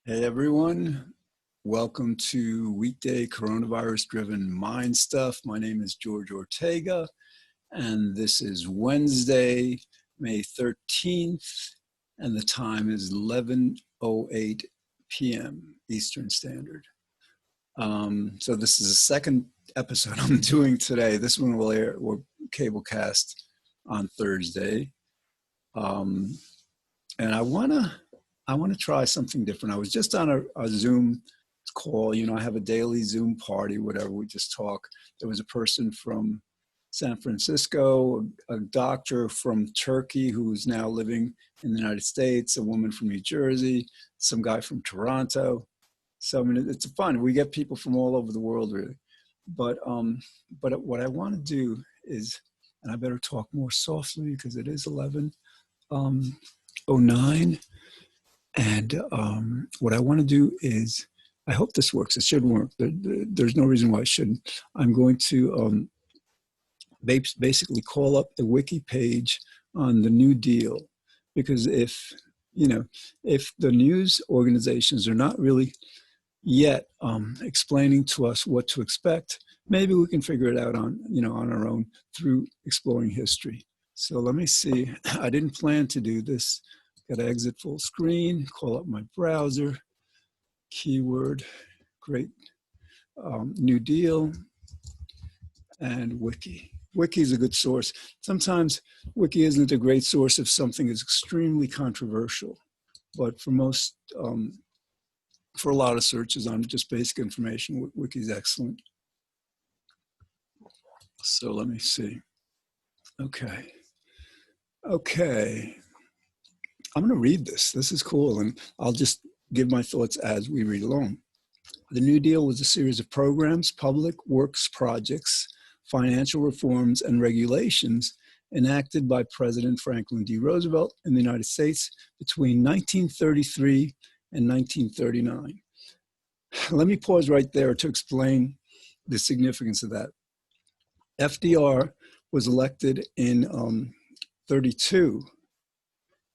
Hey everyone, welcome to weekday coronavirus-driven mind stuff. My name is George Ortega, and this is Wednesday, May 13th, and the time is 11:08 p.m. Eastern Standard. So this is the second episode I'm doing today. This one will air or cablecast on Thursday, and I want to try something different. I was just on a Zoom call. You know, I have a daily Zoom party, whatever, we just talk. There was a person from San Francisco, a doctor from Turkey who's now living in the United States, a woman from New Jersey, some guy from Toronto. So, I mean, it's fun. We get people from all over the world, really. But what I want to do is, and I better talk more softly because it is 11:09. And what I want to do is, I hope this works. It should work. There's no reason why it shouldn't. I'm going to basically call up the wiki page on the New Deal, because if the news organizations are not really yet explaining to us what to expect, maybe we can figure it out on our own through exploring history. So let me see. I didn't plan to do this. Got to exit full screen, call up my browser, keyword, great, New Deal, and wiki. Wiki is a good source. Sometimes wiki isn't a great source if something is extremely controversial, but for a lot of searches on just basic information, wiki is excellent. So let me see. Okay. I'm going to read this. This is cool, and I'll just give my thoughts as we read along. The New Deal was a series of programs, public works projects, financial reforms, and regulations enacted by President Franklin D. Roosevelt in the United States between 1933 and 1939. Let me pause right there to explain the significance of that. FDR was elected in 32.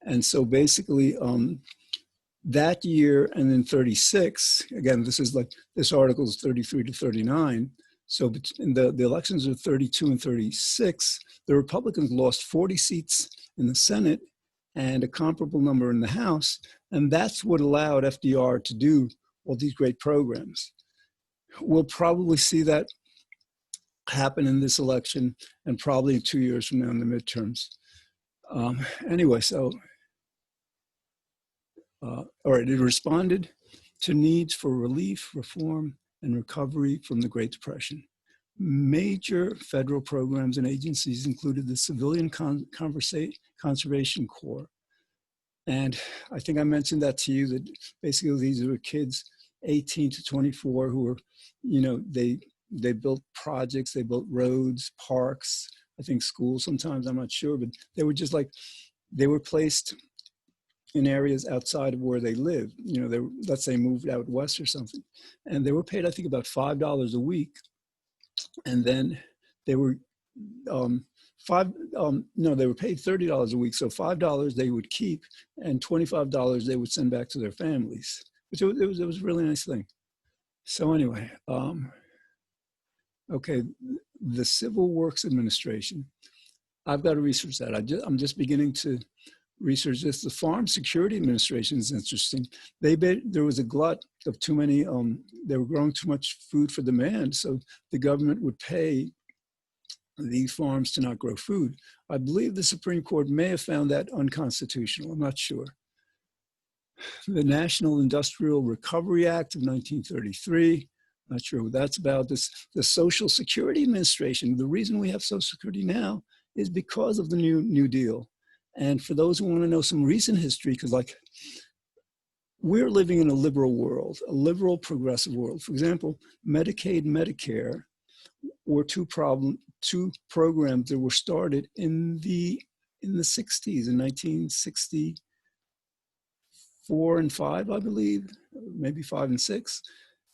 And so basically that year and then 36, again, this article is 33 to 39. So in the elections of 32 and 36, the Republicans lost 40 seats in the Senate and a comparable number in the House. And that's what allowed FDR to do all these great programs. We'll probably see that happen in this election and probably 2 years from now in the midterms. Anyway, so, all right, it responded to needs for relief, reform, and recovery from the Great Depression. Major federal programs and agencies included the Civilian Conservation Corps. And I think I mentioned that to you, that basically these are kids 18 to 24 who were, they built projects, they built roads, parks, I think schools sometimes, I'm not sure, but they were just like, they were placed in areas outside of where they lived. Let's say moved out west or something. And they were paid, I think, about $5 a week. And then they were, they were paid $30 a week. So $5 they would keep and $25 they would send back to their families, which it was a really nice thing. So anyway, okay, the Civil Works Administration. I've got to research that. I'm just beginning to research this. The Farm Security Administration is interesting. There was a glut of too many, they were growing too much food for demand, so the government would pay these farms to not grow food. I believe the Supreme Court may have found that unconstitutional. I'm not sure. The National Industrial Recovery Act of 1933, not sure what that's about. The Social Security Administration, the reason we have Social Security now is because of the New Deal. And for those who want to know some recent history, because we're living in a liberal world, a liberal progressive world. For example, Medicaid, Medicare were two programs that were started in the 60s, in 1964 and 5, I believe, maybe 5 and 6.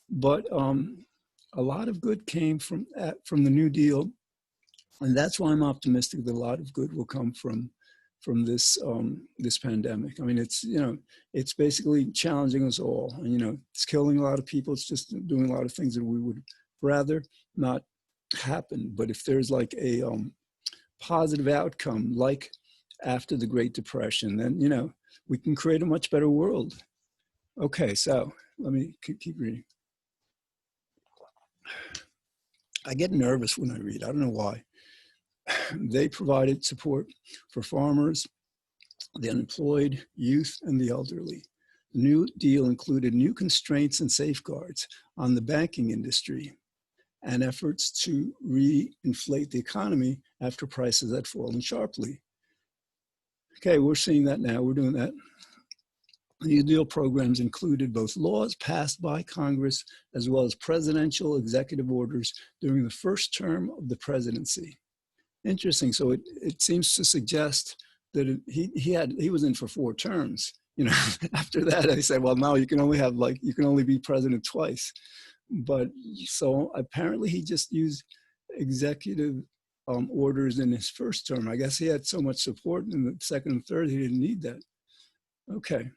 But a lot of good came from the New Deal, and that's why I'm optimistic that a lot of good will come from this pandemic. I mean, it's, you know, it's basically challenging us all, and, you know, it's killing a lot of people. It's just doing a lot of things that we would rather not happen. But if there's like a positive outcome, like after the Great Depression, then, you know, we can create a much better world. Okay, so let me keep reading. I get nervous when I read. I don't know why. They provided support for farmers, the unemployed, youth, and the elderly. The New Deal included new constraints and safeguards on the banking industry and efforts to re-inflate the economy after prices had fallen sharply. Okay, we're seeing that now. We're doing that. The New Deal programs included both laws passed by Congress as well as presidential executive orders during the first term of the presidency. Interesting. So it seems to suggest that he was in for 4 terms. You know, after that, I said, well, now you can only be president twice. But so apparently he just used executive orders in his first term. I guess he had so much support in the second and third, he didn't need that. Okay.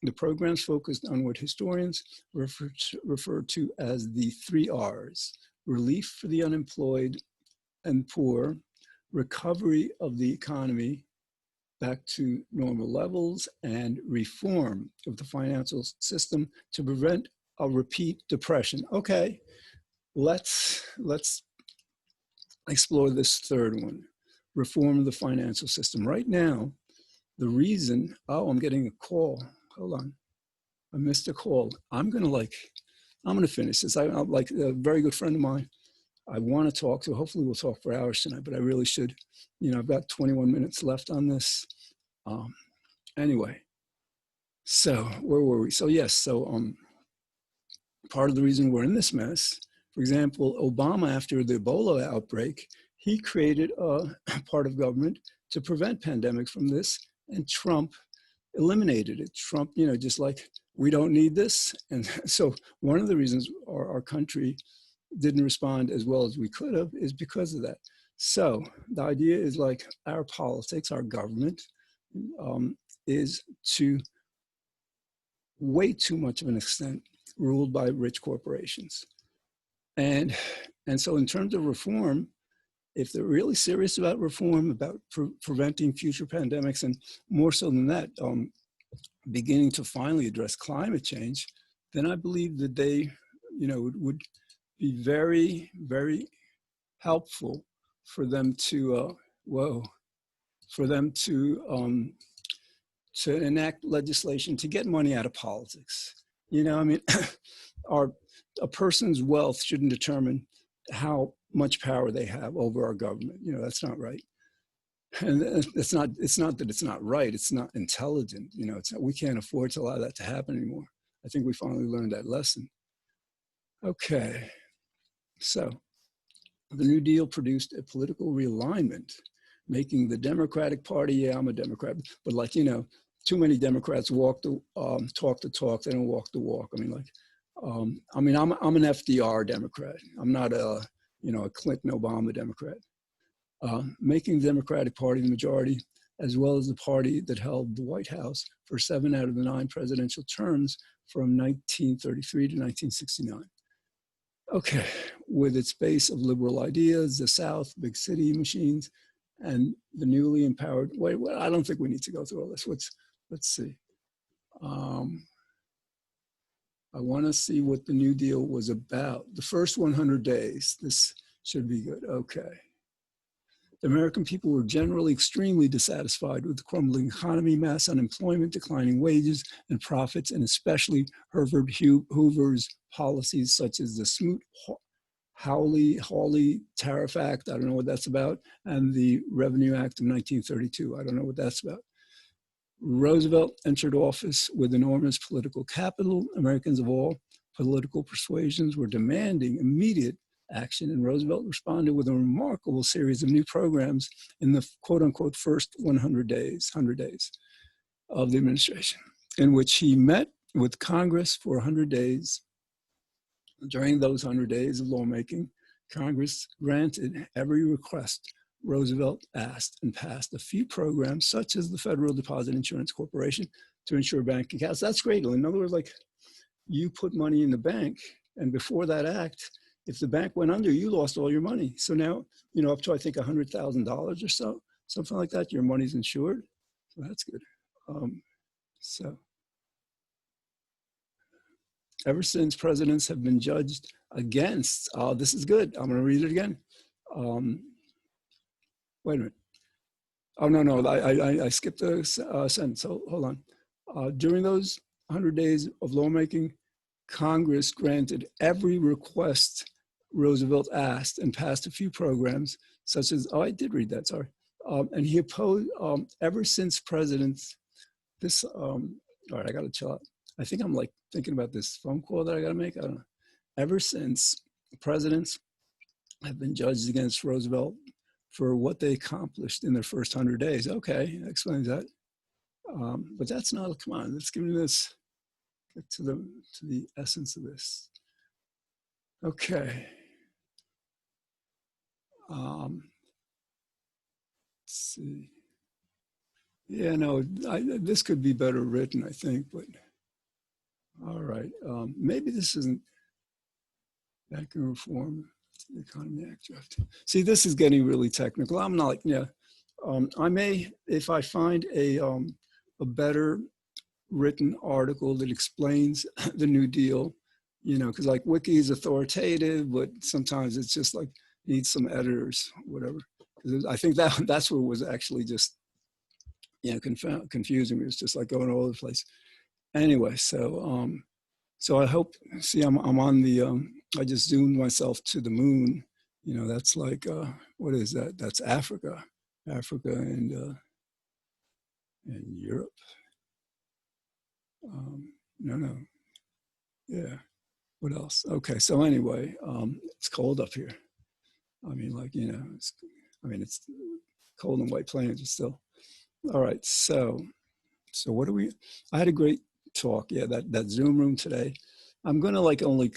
The programs focused on what historians refer to as the 3 R's: relief for the unemployed and poor, recovery of the economy back to normal levels, and reform of the financial system to prevent a repeat depression. Okay, let's explore this third one: reform of the financial system. Right now, the reason, oh, I'm getting a call. Hold on, I missed a call. I'm gonna finish this. I'm like a very good friend of mine I want to talk to. Hopefully we'll talk for hours tonight, but I really should. You know, I've got 21 minutes left on this. Anyway, so where were we? So yes, so part of the reason we're in this mess, for example, Obama, after the Ebola outbreak, he created a part of government to prevent pandemic from this, and Trump eliminated it. Trump, you know, just like, we don't need this. And so one of the reasons our country didn't respond as well as we could have is because of that. So the idea is like our politics, our government is to way too much of an extent ruled by rich corporations. And so in terms of reform, if they're really serious about reform, about preventing future pandemics, and more so than that, beginning to finally address climate change, then I believe that they, you know, would be very, very helpful for them to, to enact legislation to get money out of politics. You know, I mean, a person's wealth shouldn't determine how much power they have over our government. You know, that's not right. And it's not that it's not right. It's not intelligent. You know, we can't afford to allow that to happen anymore. I think we finally learned that lesson. Okay. So the New Deal produced a political realignment, making the Democratic Party, yeah, I'm a Democrat, but like, you know, too many Democrats talk the talk, they don't walk the walk. I mean, like, I'm an FDR Democrat. I'm not a, you know, a Clinton Obama Democrat. Making the Democratic Party the majority, as well as the party that held the White House for 7 out of the 9 presidential terms from 1933 to 1969. Okay, with its base of liberal ideas, the South, big city machines, and the newly empowered, I don't think we need to go through all this. Let's see. I want to see what the New Deal was about. The first 100 days, this should be good, okay. The American people were generally extremely dissatisfied with the crumbling economy, mass unemployment, declining wages and profits, and especially Herbert Hoover's policies such as the Smoot-Hawley Tariff Act, I don't know what that's about, and the Revenue Act of 1932, I don't know what that's about. Roosevelt entered office with enormous political capital. Americans of all political persuasions were demanding immediate action, and Roosevelt responded with a remarkable series of new programs in the quote-unquote first 100 days of the administration, in which he met with Congress for 100 days. During those 100 days of lawmaking, Congress granted every request Roosevelt asked and passed a few programs, such as the Federal Deposit Insurance Corporation, to insure bank accounts. That's great. In other words, like, you put money in the bank, and before that act, if the bank went under, you lost all your money. So now, up to, I think, $100,000 or so, something like that, your money's insured. So that's good. So ever since, presidents have been judged against, this is good. I'm going to read it again. Wait a minute. Oh, no, I skipped a sentence. So hold on. During those 100 days of lawmaking, Congress granted every request Roosevelt asked and passed a few programs, such as, I did read that, sorry. And he opposed, ever since presidents, all right, I got to chill out. I think I'm like thinking about this phone call that I got to make. I don't know. Ever since, presidents have been judged against Roosevelt for what they accomplished in their first 100 days. Okay, that explains that. But that's not, come on, let's get to the essence of this. Okay. Let's see. Yeah, no, this could be better written, I think, but all right. Maybe this isn't banking reform, the Economy Act draft. See, this is getting really technical. I'm not like, I may, if I find a better written article that explains the New Deal, because like Wiki is authoritative, but sometimes it's just like needs some editors, whatever. I think that's what was actually just, confusing me. It's just like going all over the place. Anyway, so I hope, see, I'm on the, I just zoomed myself to the moon. That's like, what is that? That's Africa and Europe. No. Yeah. What else? Okay. So anyway, it's cold up here. I mean, like, it's cold in White Plains, but still. All right. So what I had a great talk. Yeah. That Zoom room today. I'm going to like only,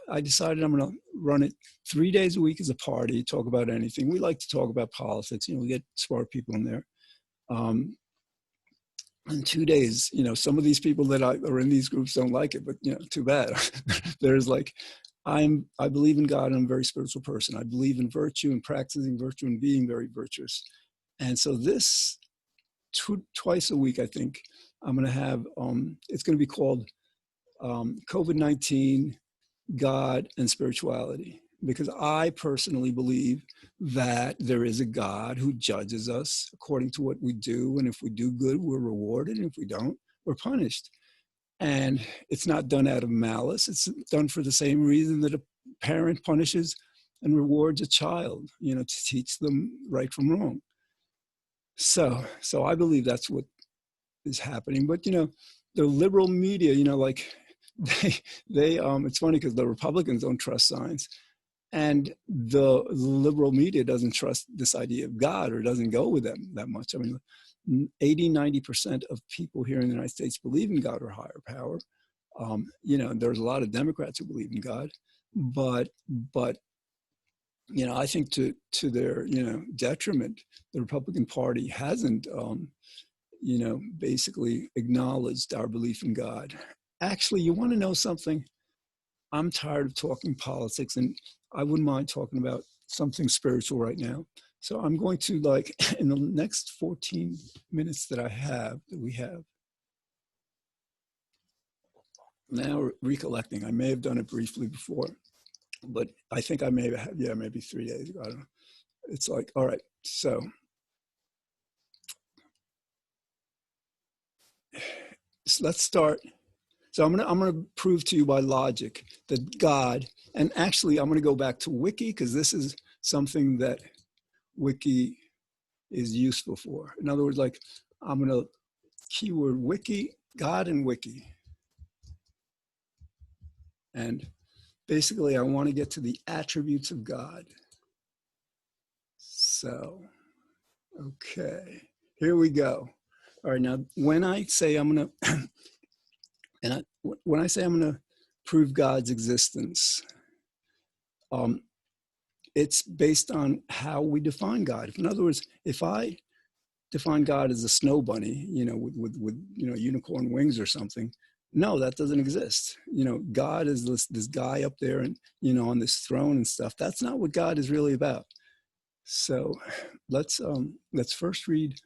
I decided I'm going to run it 3 days a week as a party, talk about anything. We like to talk about politics. We get smart people in there. In 2 days, some of these people that are in these groups don't like it, but too bad. There's like, I believe in God. I'm a very spiritual person. I believe in virtue and practicing virtue and being very virtuous. And so this twice a week, I think I'm going to have, it's going to be called COVID-19, God and Spirituality, because I personally believe that there is a God who judges us according to what we do. And if we do good, we're rewarded. And if we don't, we're punished. And it's not done out of malice. It's done for the same reason that a parent punishes and rewards a child, to teach them right from wrong. So I believe that's what is happening. But, the liberal media, like they it's funny because the Republicans don't trust science. And the liberal media doesn't trust this idea of God, or doesn't go with them that much. I mean, 80–90% of people here in the United States believe in God or higher power. There's a lot of Democrats who believe in God, but I think to their detriment, the Republican Party hasn't basically acknowledged our belief in God. Actually, you want to know something? I'm tired of talking politics, and I wouldn't mind talking about something spiritual right now. So I'm going to, like, in the next 14 minutes that we have, now recollecting, I may have done it briefly before, but I think I may have, maybe 3 days ago, I don't know. It's like, all right, so let's start. So I'm gonna prove to you by logic that God, and actually I'm gonna go back to Wiki, because this is something that Wiki is useful for. In other words, like, I'm gonna keyword Wiki, God and Wiki. And basically I want to get to the attributes of God. So, okay, here we go. All right, now when I say I'm gonna, when I say I'm gonna prove God's existence, it's based on how we define God. In other words, if I define God as a snow bunny, with unicorn wings or something, no, that doesn't exist. God is this guy up there and, on this throne and stuff. That's not what God is really about. So let's first read,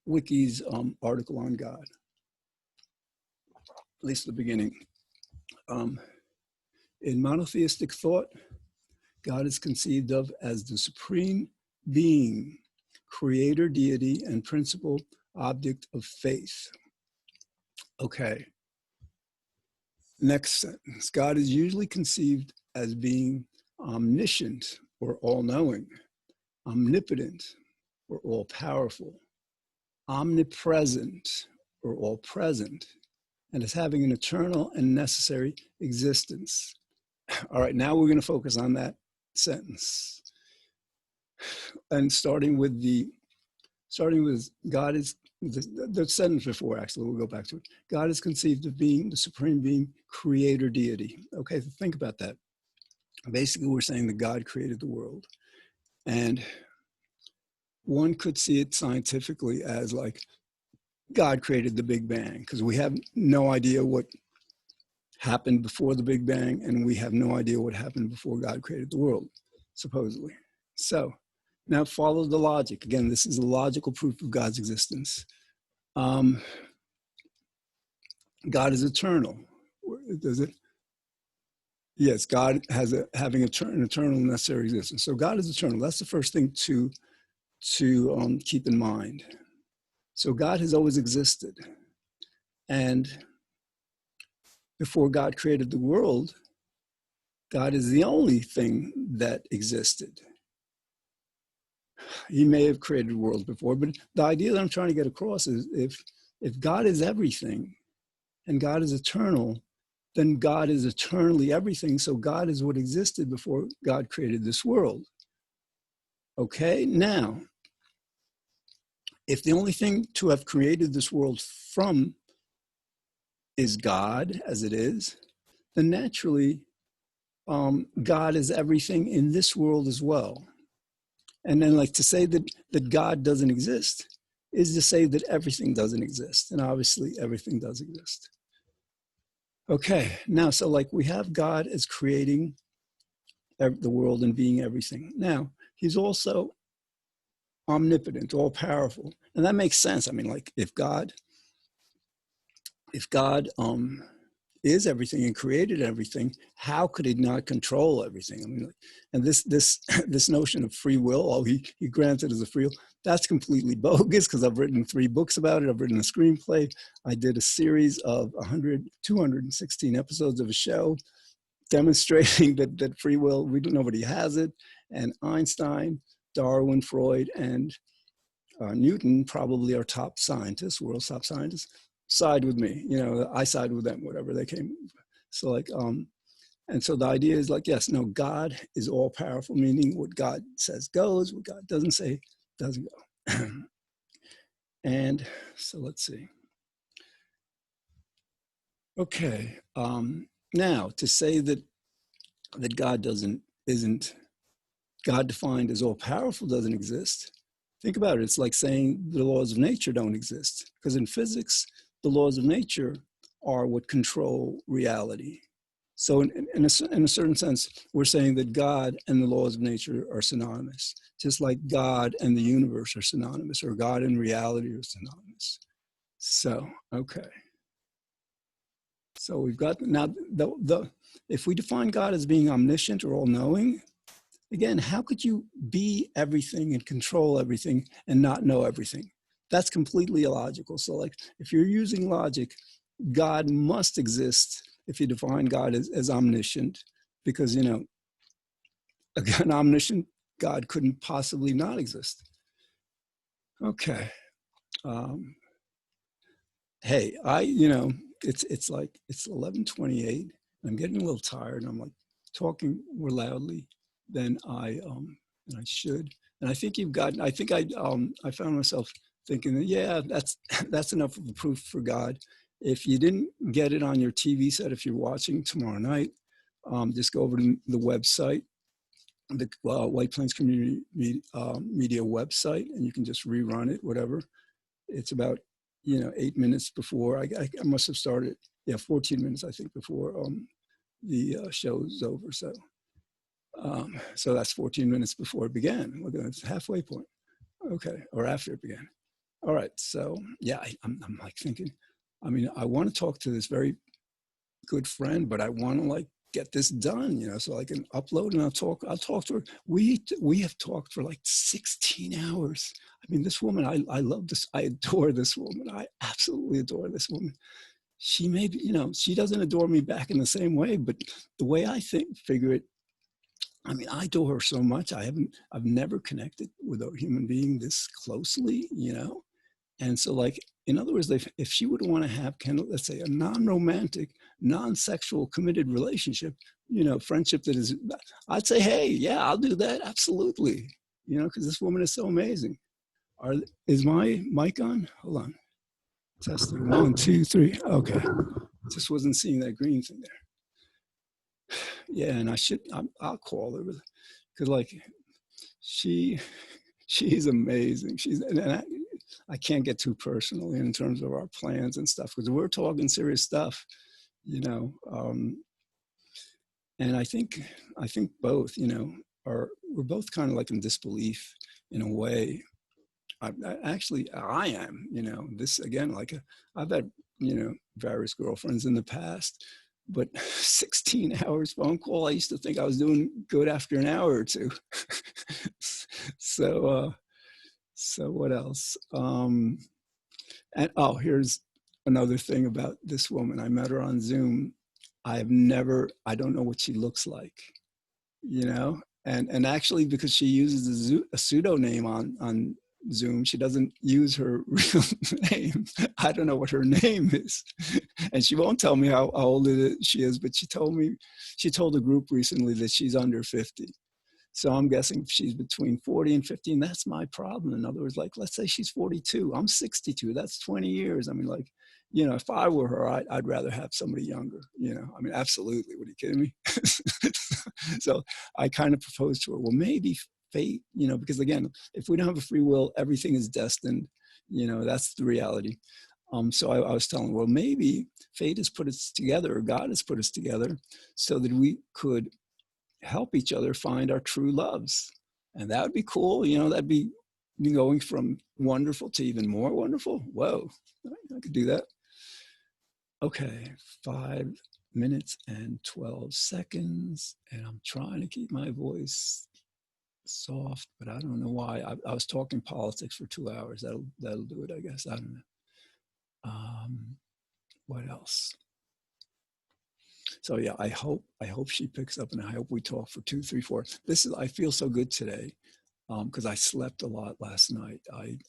Wiki's article on God, at least the beginning. In monotheistic thought, God is conceived of as the supreme being, creator, deity, and principal object of faith. Okay. Next sentence. God is usually conceived as being omniscient or all-knowing, omnipotent or all-powerful, omnipresent or all-present, and as having an eternal and necessary existence. All right, now we're going to focus on that sentence. And starting with God is, the sentence before, actually, we'll go back to it. God is conceived of being the supreme being, creator, deity. Okay, so think about that. Basically, we're saying that God created the world. And one could see it scientifically as like God created the Big Bang, because we have no idea what happened before the Big Bang, and we have no idea what happened before God created the world, supposedly. So now follow the logic. Again, this is a logical proof of God's existence. God is eternal. Does it? Yes, God has having an eternal necessary existence. So God is eternal. That's the first thing to keep in mind. So God has always existed. And before God created the world, God is the only thing that existed. He may have created worlds before, but the idea that I'm trying to get across is if God is everything and God is eternal, then God is eternally everything. So God is what existed before God created this world. Okay, now, if the only thing to have created this world from is God, as it is, then naturally, God is everything in this world as well. And then like to say that God doesn't exist is to say that everything doesn't exist. And obviously everything does exist. Okay, now, so like we have God as creating the world and being everything. Now, he's also omnipotent, all powerful. And that makes sense. I mean, like if God is everything and created everything, how could he not control everything? I mean, and this notion of free will, he granted as a free will, that's completely bogus, because I've written 3 books about it. I've written a screenplay. I did a series of 216 episodes of a show demonstrating that free will, nobody has it. And Einstein, Darwin, Freud, and Newton probably are top scientists, world's top scientists, side with me. I side with them, whatever they came. So like, and so the idea is like, yes, no, God is all powerful, meaning what God says goes, what God doesn't say doesn't go. And so let's see. Okay, now to say that God isn't God defined as all powerful doesn't exist. Think about it. It's like saying the laws of nature don't exist, because in physics, the laws of nature are what control reality. So in a certain sense, we're saying that God and the laws of nature are synonymous, just like God and the universe are synonymous, or God and reality are synonymous. So, okay. So we've got, now, if we define God as being omniscient or all-knowing, again, how could you be everything and control everything and not know everything? That's completely illogical. So like, if you're using logic, God must exist if you define God as omniscient, because, an omniscient God couldn't possibly not exist. Okay. Hey, it's like, it's 11:28. I'm getting a little tired, and I'm like talking more loudly than I should. And I think I found myself thinking that, yeah, that's enough of a proof for God. If you didn't get it on your TV set, if you're watching tomorrow night, just go over to the website, the White Plains Community Media website, and you can just rerun it, whatever. It's about, 8 minutes before, I must have started, 14 minutes, I think, before the show's over. So that's 14 minutes before it began. Look at it's halfway point. Okay, or after it began. All right, so yeah, I'm like thinking, I want to talk to this very good friend, but I want to like get this done, so I can upload and I'll talk to her. We have talked for like 16 hours. This woman, I love this. I adore this woman. I absolutely adore this woman. She may be, she doesn't adore me back in the same way, but the way I figure it, I adore her so much. I've never connected with a human being this closely, And so, like, in other words, if she would want to have let's say, a non-romantic, non-sexual committed relationship, friendship that is, I'd say, hey, yeah, I'll do that. Absolutely. Because this woman is so amazing. Is my mic on? Hold on. Testing. 1, 2, 3. Okay. Just wasn't seeing that green thing there. Yeah, and I'll call her because, like, she's amazing. And I can't get too personal in terms of our plans and stuff because we're talking serious stuff, and I think both, we're both kind of like in disbelief in a way. I am, this again, like I've had, various girlfriends in the past, but 16 hours phone call, I used to think I was doing good after an hour or two. So what else? And here's another thing about this woman. I met her on Zoom. I don't know what she looks like, and actually because she uses a pseudonym on Zoom, she doesn't use her real name. I don't know what her name is. And she won't tell me how old she is, but she told a group recently that she's under 50. So I'm guessing she's between 40 and 50, and that's my problem. In other words, like, let's say she's 42. I'm 62. That's 20 years. If I were her, I'd rather have somebody younger, absolutely. What are you kidding me? So I kind of proposed to her, well, maybe fate, because again, if we don't have a free will, everything is destined, that's the reality. So I was telling her, well, maybe fate has put us together, or God has put us together so that we could help each other find our true loves. And that would be cool. That'd be going from wonderful to even more wonderful. Whoa, I could do that. Okay, 5 minutes and 12 seconds. And I'm trying to keep my voice soft, but I don't know why. I was talking politics for 2 hours. That'll do it, I guess. I don't know. What else? So yeah, I hope she picks up, and I hope we talk for 2, 3, 4. I feel so good today because I slept a lot last night. I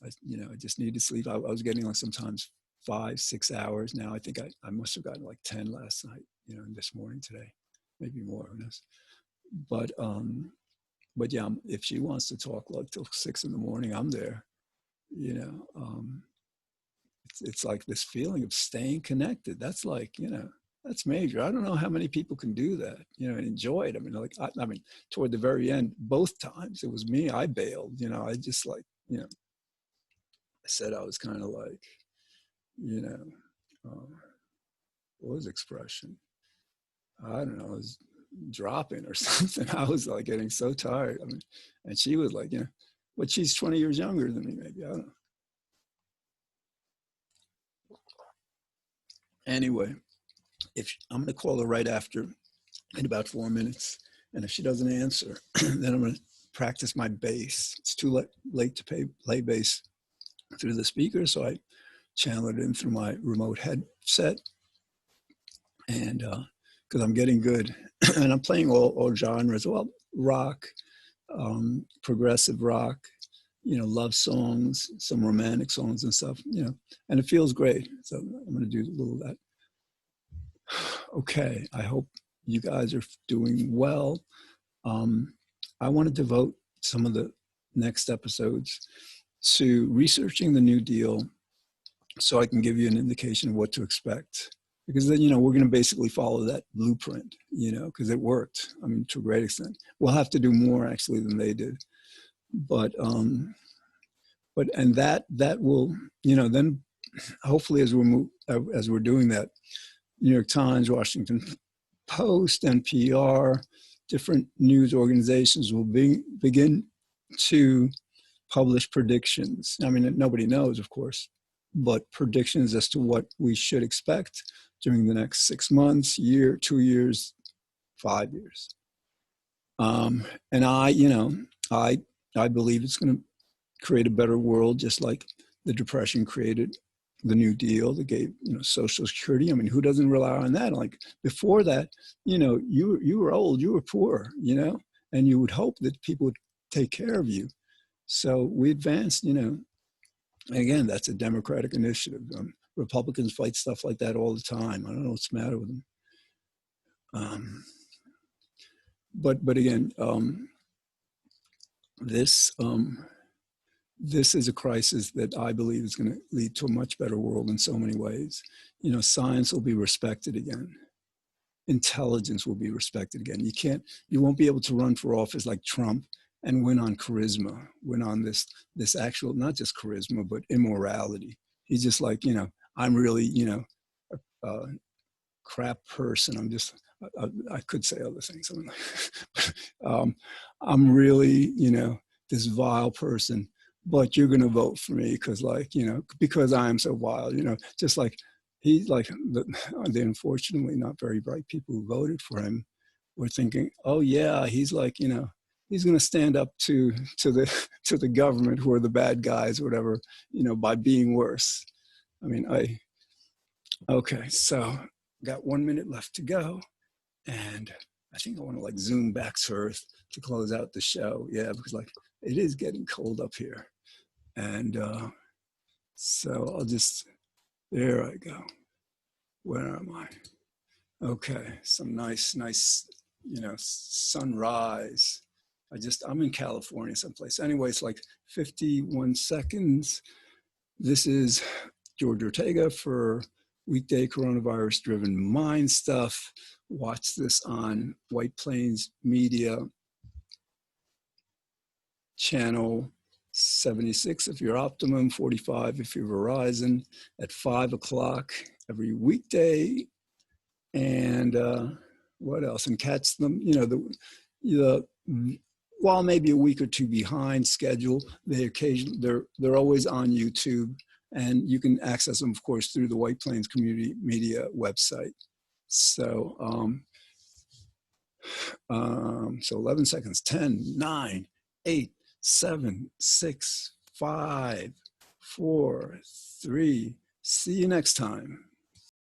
just needed sleep. I was getting like sometimes 5, 6 hours. Now I think I must have gotten like 10 last night, and this morning today, maybe more, who knows. But yeah, if she wants to talk like till 6 in the morning, I'm there. It's like this feeling of staying connected. That's like, that's major. I don't know how many people can do that, and enjoy it. Toward the very end, both times it was me. I bailed, I just like, I said I was kind of like, what was expression? I don't know, it was dropping or something. I was like getting so tired. And she was like, but she's 20 years younger than me, maybe. I don't know. Anyway, I'm going to call her right after in about 4 minutes. And if she doesn't answer, then I'm going to practice my bass. It's too late to play bass through the speaker, so I channel it in through my remote headset. And because I'm getting good, and I'm playing all genres, well, rock, progressive rock, love songs, some romantic songs and stuff, and it feels great. So I'm going to do a little of that. Okay, I hope you guys are doing well. I want to devote some of the next episodes to researching the New Deal so I can give you an indication of what to expect. because then, you know, we're going to basically follow that blueprint, you know, because it worked. I mean, to a great extent. We'll have to do more actually than they did, but and that will, you know, then hopefully as we're doing that, New York Times, Washington Post, NPR, different news organizations will begin to publish predictions. I mean, nobody knows, of course, but predictions as to what we should expect during the next 6 months, year, 2 years, 5 years. And you know, I believe it's going to create a better world, just like the Depression created the New Deal that gave, you know, Social Security. I mean, who doesn't rely on that? Like before that, you know, you were old, you were poor, you know, and you would hope that people would take care of you. So we advanced, you know, again, that's a Democratic initiative. Republicans fight stuff like that all the time. I don't know what's the matter with them. But again, this is a crisis that I believe is going to lead to a much better world in so many ways. You know, science will be respected again. Intelligence will be respected again. You won't be able to run for office like Trump and win on charisma, win on this actual, not just charisma, but immorality. He's just like, you know, I'm really, you know, a crap person. I'm just, I could say other things. I'm really, you know, this vile person, but you're going to vote for me because, like, you know, because I am so vile, you know, just like he's like the unfortunately not very bright people who voted for him were thinking, oh yeah, he's like, you know, he's going to stand up to the government who are the bad guys or whatever, you know, by being worse. I mean, okay, so got 1 minute left to go. And I think I want to like zoom back to Earth to close out the show. Yeah, because like it is getting cold up here. And so I'll just, there I go. Where am I? Okay, some nice, you know, sunrise. I'm in California someplace. Anyway, it's like 51 seconds. This is George Ortega for weekday coronavirus-driven mind stuff. Watch this on White Plains Media channel 76 if you're Optimum, 45 if you're Verizon, at 5 o'clock every weekday. And what else? And catch them, you know, while maybe a week or two behind schedule, they're always on YouTube, and you can access them, of course, through the White Plains Community Media website. So, so 11 seconds, 10, 9, 8, 7, 6, 5, 4, 3. See you next time.